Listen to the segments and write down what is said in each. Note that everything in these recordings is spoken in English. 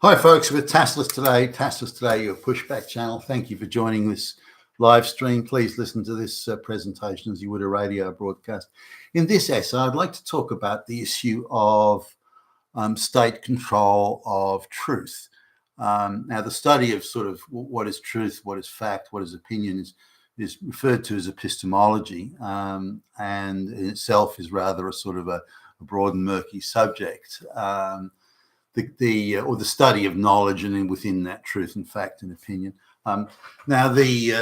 Hi, folks, with Tassless Today, your pushback channel. Thank you for joining this live stream. Please listen to this presentation as you would a radio broadcast. In this essay, I'd like to talk about the issue of state control of truth. Now, the study of sort of what is truth, what is fact, what is opinion is referred to as epistemology, and in itself is rather a sort of a broad and murky subject. The study of knowledge, and then within that, truth and fact and opinion. Now, the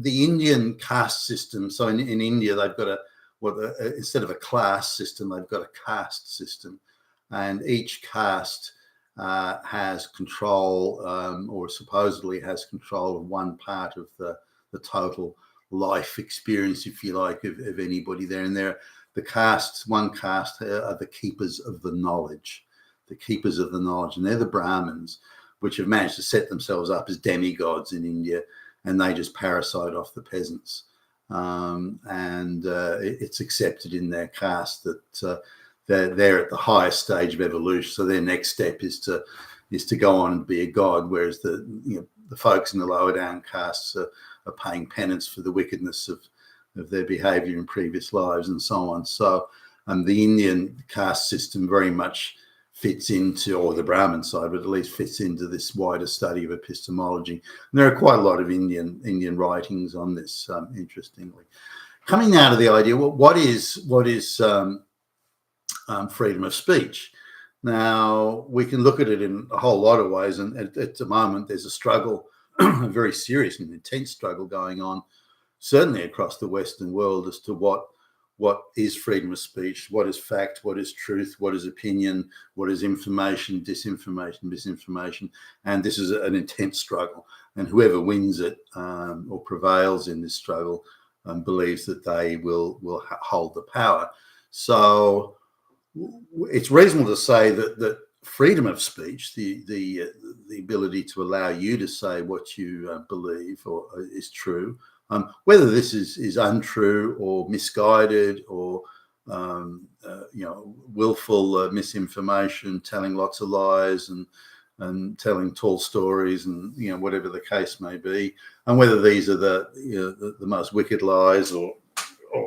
Indian caste system. So in India, they've got instead of a class system, they've got a caste system, and each caste has control, or supposedly has control of one part of the total life experience, if you like, of anybody there. And one caste are the keepers of the knowledge. The keepers of the knowledge, and they're the Brahmins, which have managed to set themselves up as demigods in India, and they just parasite off the peasants. It's accepted in their caste that they're at the highest stage of evolution. So their next step is to go on and be a god, whereas the folks in the lower down castes are paying penance for the wickedness of their behaviour in previous lives and so on. So the Indian caste system very much fits into, or the Brahmin side, but at least fits into this wider study of epistemology. And there are quite a lot of Indian writings on this, interestingly. Coming out of the idea, what is freedom of speech? Now, we can look at it in a whole lot of ways, and at the moment there's a struggle, a very serious and intense struggle going on, certainly across the Western world, as to what is freedom of speech, what is fact, what is truth, what is opinion, what is information, disinformation, misinformation. And this is an intense struggle. And whoever wins it or prevails in this struggle believes that they will hold the power. So it's reasonable to say that freedom of speech, the ability to allow you to say what you believe or is true, whether this is untrue or misguided or willful misinformation, telling lots of lies and telling tall stories, and whatever the case may be, and whether these are the most wicked lies or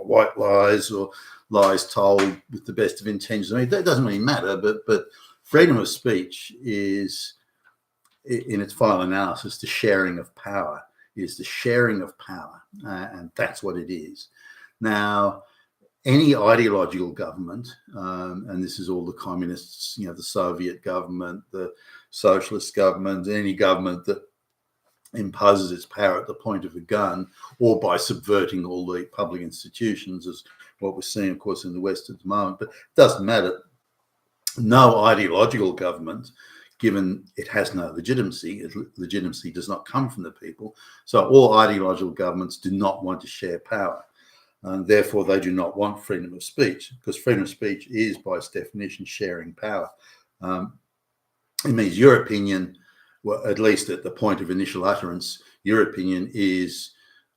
white lies or lies told with the best of intentions. I mean, that doesn't really matter. But freedom of speech is, in its final analysis, the sharing of power. Is the sharing of power, and that's what it is. Now, any ideological government, and this is all the communists, the Soviet government, the socialist government, any government that imposes its power at the point of a gun or by subverting all the public institutions, is what we're seeing, of course, in the West at the moment. But it doesn't matter. No ideological government, given it has no legitimacy, legitimacy does not come from the people. So all ideological governments do not want to share power. And therefore, they do not want freedom of speech, because freedom of speech is, by its definition, sharing power. It means your opinion, well, at least at the point of initial utterance, your opinion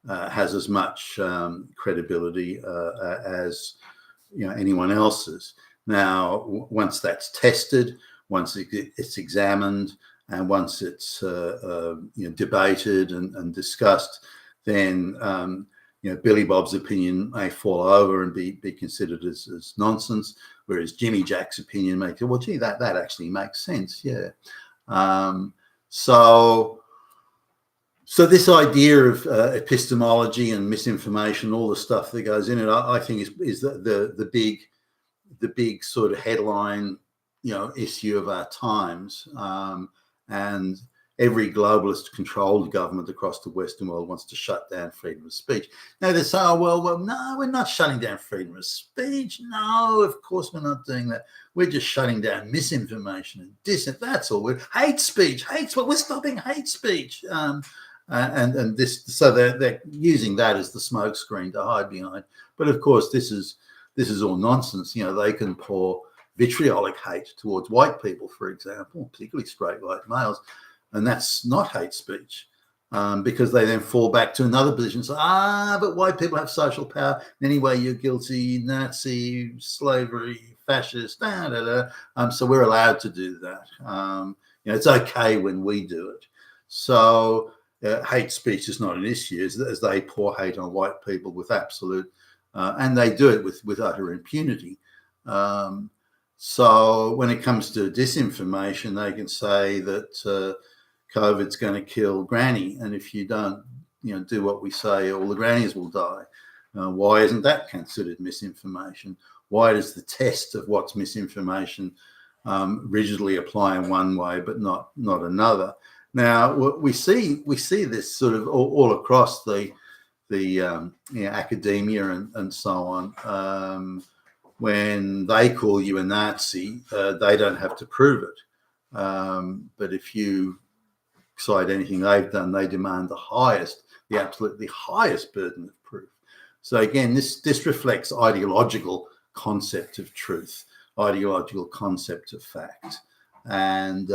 has as much credibility as anyone else's. Now, once that's tested, once it's examined, and once it's debated and discussed, then Billy Bob's opinion may fall over and be considered as nonsense, whereas Jimmy Jack's opinion may go, well, gee, that actually makes sense, yeah. So this idea of epistemology and misinformation, all the stuff that goes in it, I think is the big sort of headline issue of our times, and every globalist controlled government across the Western world wants to shut down freedom of speech. Now they say, oh, well, no, we're not shutting down freedom of speech. No, of course we're not doing that. We're just shutting down misinformation and dissent. That's all. We're hate speech. We're stopping hate speech. And this, so they're using that as the smokescreen to hide behind. But of course, this is all nonsense. They can pour vitriolic hate towards white people, for example, particularly straight white males, and that's not hate speech, because they then fall back to another position. So, but white people have social power. Anyway, you're guilty, Nazi, slavery, fascist, So we're allowed to do that. It's okay when we do it. So hate speech is not an issue as they pour hate on white people with absolute, and they do it with utter impunity. So when it comes to disinformation, they can say that COVID's going to kill Granny, and if you don't, do what we say, all the grannies will die. Why isn't that considered misinformation? Why does the test of what's misinformation rigidly apply in one way but not another? Now we see this sort of all across the academia and so on. When they call you a Nazi, they don't have to prove it. But if you cite anything they've done, they demand the absolutely highest burden of proof. So again, this reflects ideological concept of truth, ideological concept of fact. And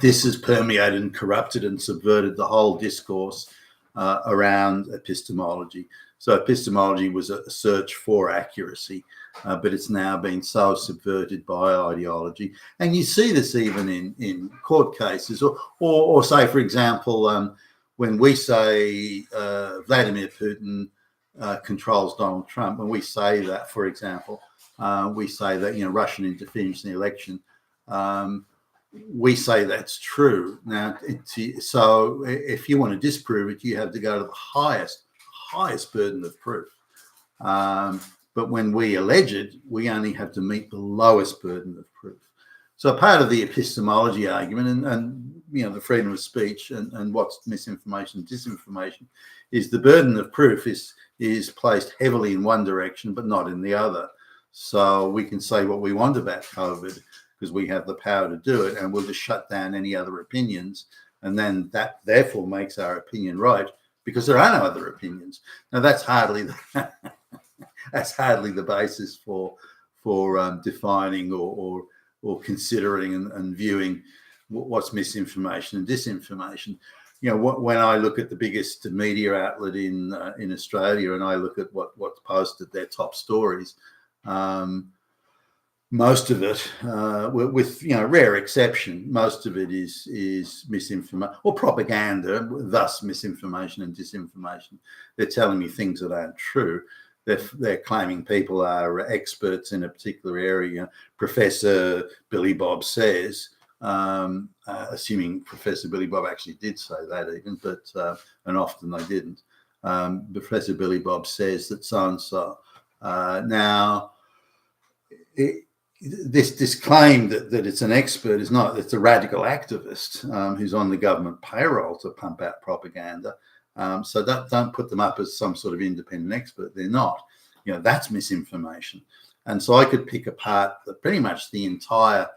this has permeated and corrupted and subverted the whole discourse around epistemology. So epistemology was a search for accuracy, but it's now been so subverted by ideology. And you see this even in court cases, or say, for example, when we say Vladimir Putin controls Donald Trump, when we say that, for example, we say that Russian interference in the election, we say that's true. Now, so if you want to disprove it, you have to go to the highest burden of proof. But when we allege it, we only have to meet the lowest burden of proof. So part of the epistemology argument and the freedom of speech and what's misinformation and disinformation is the burden of proof is placed heavily in one direction but not in the other. So we can say what we want about COVID because we have the power to do it, and we'll just shut down any other opinions, and then that therefore makes our opinion right because there are no other opinions. Now that's hardly the basis for defining or considering and viewing what's misinformation and disinformation. When I look at the biggest media outlet in Australia and I look at what's posted, their top stories, most of it, with rare exception, most of it is misinformation or propaganda, thus misinformation and disinformation. They're telling me things that aren't true. They're claiming people are experts in a particular area. Professor Billy Bob says, assuming Professor Billy Bob actually did say that even, but and often they didn't. Professor Billy Bob says that so-and-so. Now, this claim that it's an expert is not. It's a radical activist who's on the government payroll to pump out propaganda. So don't put them up as some sort of independent expert. They're not. That's misinformation. And so I could pick apart pretty much the entire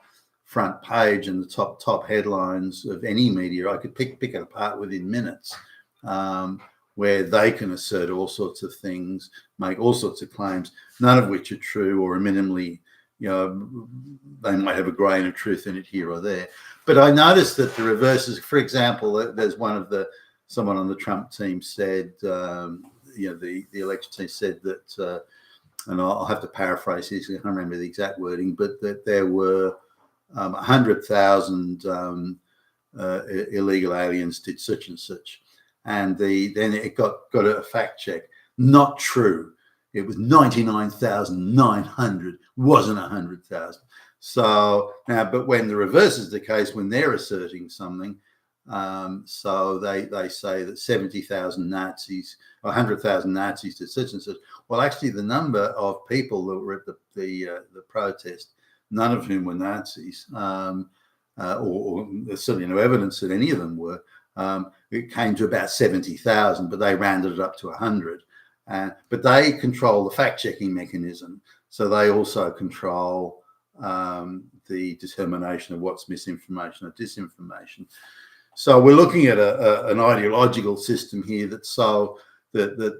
front page and the top headlines of any media. I could pick it apart within minutes, where they can assert all sorts of things, make all sorts of claims, none of which are true or are minimally, they might have a grain of truth in it here or there. But I noticed that the reverses, for example, there's someone on the Trump team said, the election team said that, and I'll have to paraphrase this, I can't remember the exact wording, but that there were 100,000 illegal aliens did such and such. And then it got a fact check. Not true. It was 99,900, wasn't 100,000. So now, but when the reverse is the case, when they're asserting something, so they say that 70,000 Nazis, or 100,000 Nazis did such and such. Well, actually, the number of people that were at the protest, none of whom were Nazis, or there's certainly no evidence that any of them were. It came to about 70,000, but they rounded it up to 100. But they control the fact-checking mechanism, so they also control the determination of what's misinformation or disinformation. So we're looking at an ideological system here that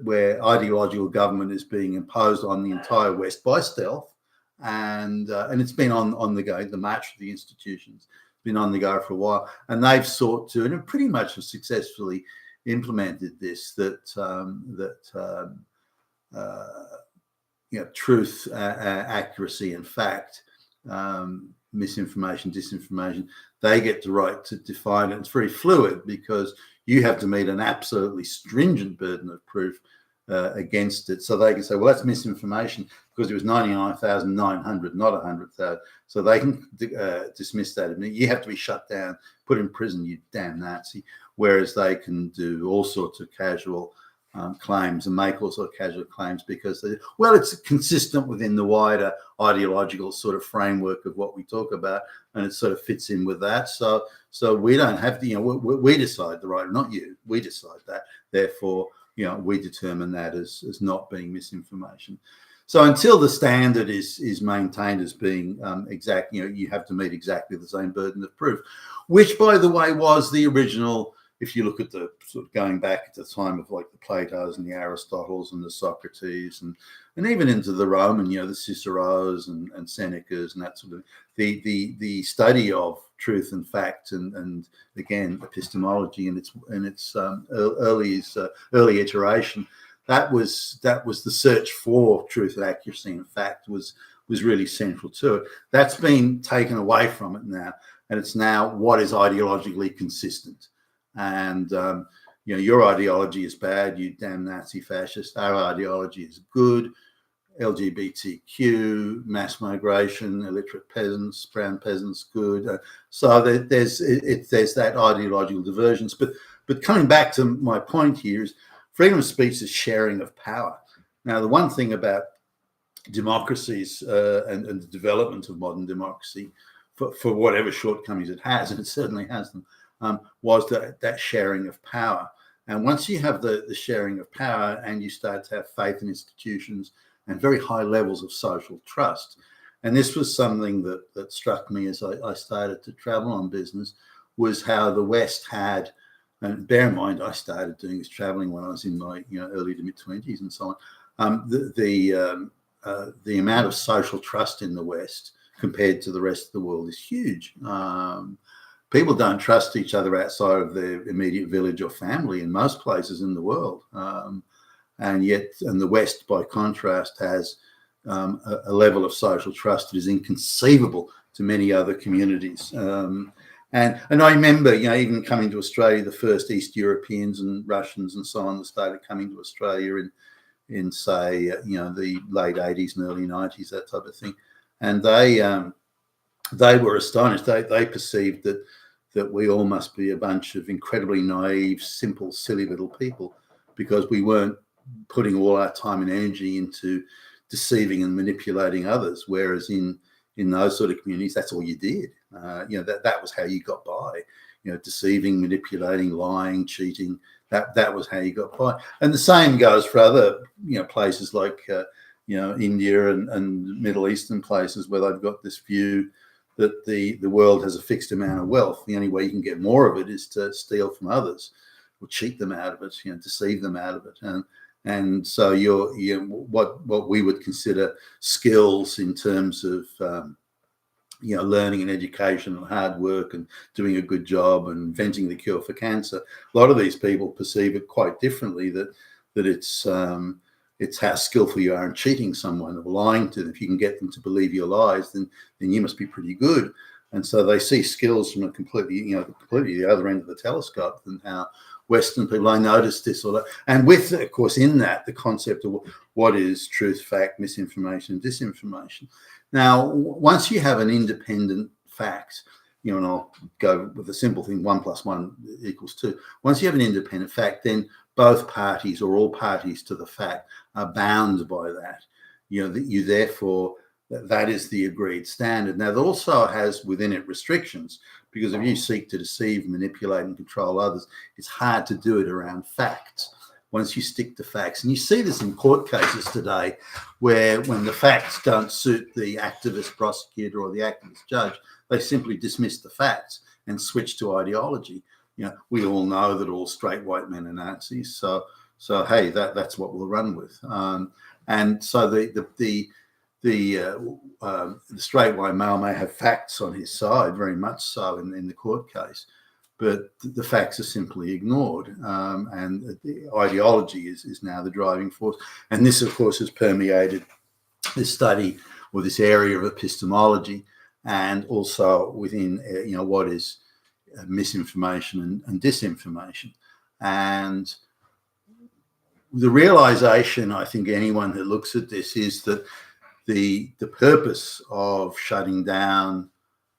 where ideological government is being imposed on the entire West by stealth, and it's been on the go. The march of the institutions been on the go for a while, and they've sought to, and pretty much have successfully implemented this, that truth, accuracy, and fact misinformation, disinformation, they get the right to define it. It's very fluid because you have to meet an absolutely stringent burden of proof against it. So they can say, well, that's misinformation because it was 99,900, not 100,000. So they can dismiss that. You have to be shut down, put in prison, you damn Nazi. Whereas they can do all sorts of casual claims and make all sorts of casual claims because it's consistent within the wider ideological sort of framework of what we talk about, and it sort of fits in with that. So we don't have to, we decide the right, not you. We decide that. Therefore, we determine that as not being misinformation. So until the standard is maintained as being exact, you have to meet exactly the same burden of proof, which, by the way, was the original. If you look at the sort of going back at the time of like the Platos and the Aristotles and the Socrates and even into the Roman, the Ciceros and Senecas and that sort of the study of truth and fact and again epistemology and its early iteration, that was the search for truth and accuracy and fact was really central to it. That's been taken away from it now, and it's now what is ideologically consistent. And, your ideology is bad, you damn Nazi fascist. Our ideology is good. LGBTQ, mass migration, illiterate peasants, brown peasants, good. So there's that ideological divergence. But coming back to my point here is freedom of speech is sharing of power. Now, the one thing about democracies and the development of modern democracy, for whatever shortcomings it has, and it certainly has them, was that sharing of power. And once you have the sharing of power and you start to have faith in institutions and very high levels of social trust, and this was something that struck me as I started to travel on business, was how the West had, and bear in mind I started doing this traveling when I was in my early to mid-20s and so on, the amount of social trust in the West compared to the rest of the world is huge. People don't trust each other outside of their immediate village or family in most places in the world. And the West, by contrast, has a level of social trust that is inconceivable to many other communities. And I remember, even coming to Australia, the first East Europeans and Russians and so on that started coming to Australia in say, the late 80s and early 90s, that type of thing. And they were astonished. They perceived that we all must be a bunch of incredibly naive, simple, silly little people because we weren't putting all our time and energy into deceiving and manipulating others. Whereas in those sort of communities, that's all you did. That was how you got by. Deceiving, manipulating, lying, cheating. That was how you got by. And the same goes for other places like India and Middle Eastern places where they've got this view that the world has a fixed amount of wealth. The only way you can get more of it is to steal from others or cheat them out of it, deceive them out of it. And so what we would consider skills in terms of learning and education and hard work and doing a good job and inventing the cure for cancer, a lot of these people perceive it quite differently, that it's how skillful you are in cheating someone or lying to them. If you can get them to believe your lies, then you must be pretty good. And so they see skills from a completely the other end of the telescope than how Western people. I noticed this and with, of course, in that the concept of what is truth, fact, misinformation, and disinformation. Now, once you have an independent fact, and I'll go with the simple thing: 1 + 1 = 2. Once you have an independent fact, then both parties or all parties to the fact are bound by that. Therefore, that is the agreed standard. Now, that also has within it restrictions, because if you seek to deceive, manipulate, and control others, it's hard to do it around facts. Once you stick to facts, and you see this in court cases today, where when the facts don't suit the activist prosecutor or the activist judge, they simply dismiss the facts and switch to ideology. We all know that all straight white men are Nazis, so hey, that's what we'll run with. And so the straight white male may have facts on his side, very much so in the court case, but the facts are simply ignored, and the ideology is now the driving force. And this, of course, has permeated this study or this area of epistemology. and also within what is misinformation and disinformation. And the realization, I think, anyone who looks at this is that the purpose of shutting down,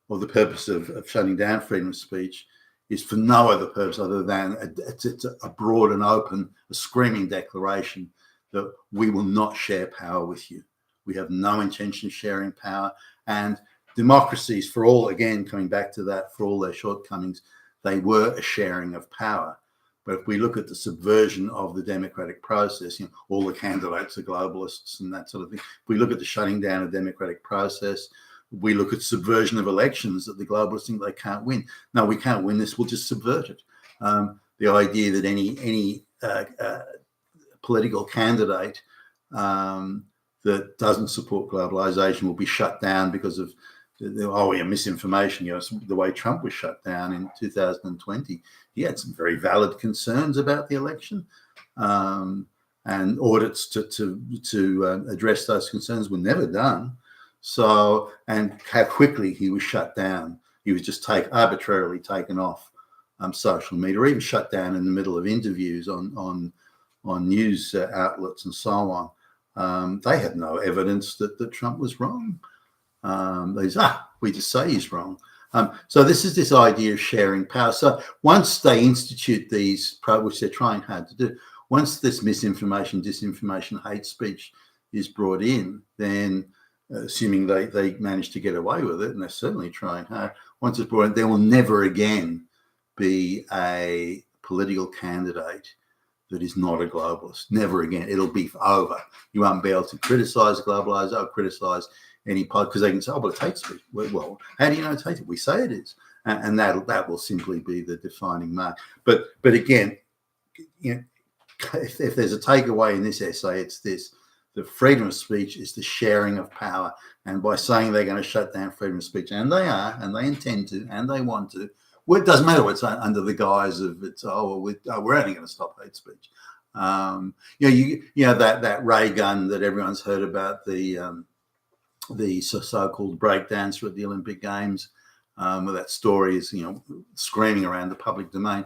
or the purpose of shutting down freedom of speech, is for no other purpose other than it's a broad and open, a screaming declaration that we will not share power with you. We have no intention of sharing power. And democracies, for all, again, coming back to that, for all their shortcomings, they were a sharing of power. But if we look at the subversion of the democratic process, all the candidates are globalists and that sort of thing. If we look at the shutting down of democratic process, we look at subversion of elections, that the globalists think they can't win. No, we can't win this. We'll just subvert it. The idea that any political candidate that doesn't support globalization will be shut down because of misinformation. The way Trump was shut down in 2020, he had some very valid concerns about the election, and audits to address those concerns were never done. So, and how quickly he was shut down. He was just arbitrarily taken off social media, or even shut down in the middle of interviews on news outlets and so on. They had no evidence that Trump was wrong. We just say he's wrong. So this idea of sharing power. So once they institute these, which they're trying hard to do, once this misinformation, disinformation, hate speech is brought in, then assuming they manage to get away with it, and they're certainly trying hard, once it's brought in, there will never again be a political candidate that is not a globalist. Never again. It'll be over. You won't be able to criticize globalization or criticize any part, because they can say, oh, but it's hate speech. Well, how do you know it's hate speech? We say it is. And that will simply be the defining mark. But again, if there's a takeaway in this essay, it's this: the freedom of speech is the sharing of power. And by saying they're going to shut down freedom of speech, and they are, and they intend to, and they want to, well, it doesn't matter what's under the guise of we're only going to stop hate speech. That ray gun that everyone's heard about, the so-called breakdancer at the Olympic Games, where that story is, screaming around the public domain.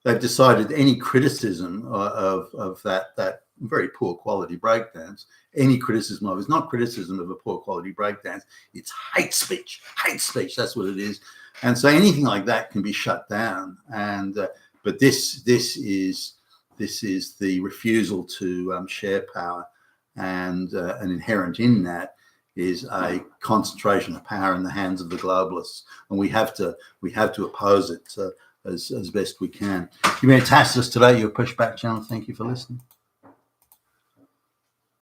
They've decided any criticism of that very poor quality breakdance, any criticism of it is not criticism of a poor quality breakdance, it's hate speech. Hate speech, that's what it is. And so anything like that can be shut down. And but this is the refusal to share power, and inherent in that is a concentration of power in the hands of the globalists, and we have to oppose it as best we can. You've been fantastic today. Your Pushback channel. Thank you for listening.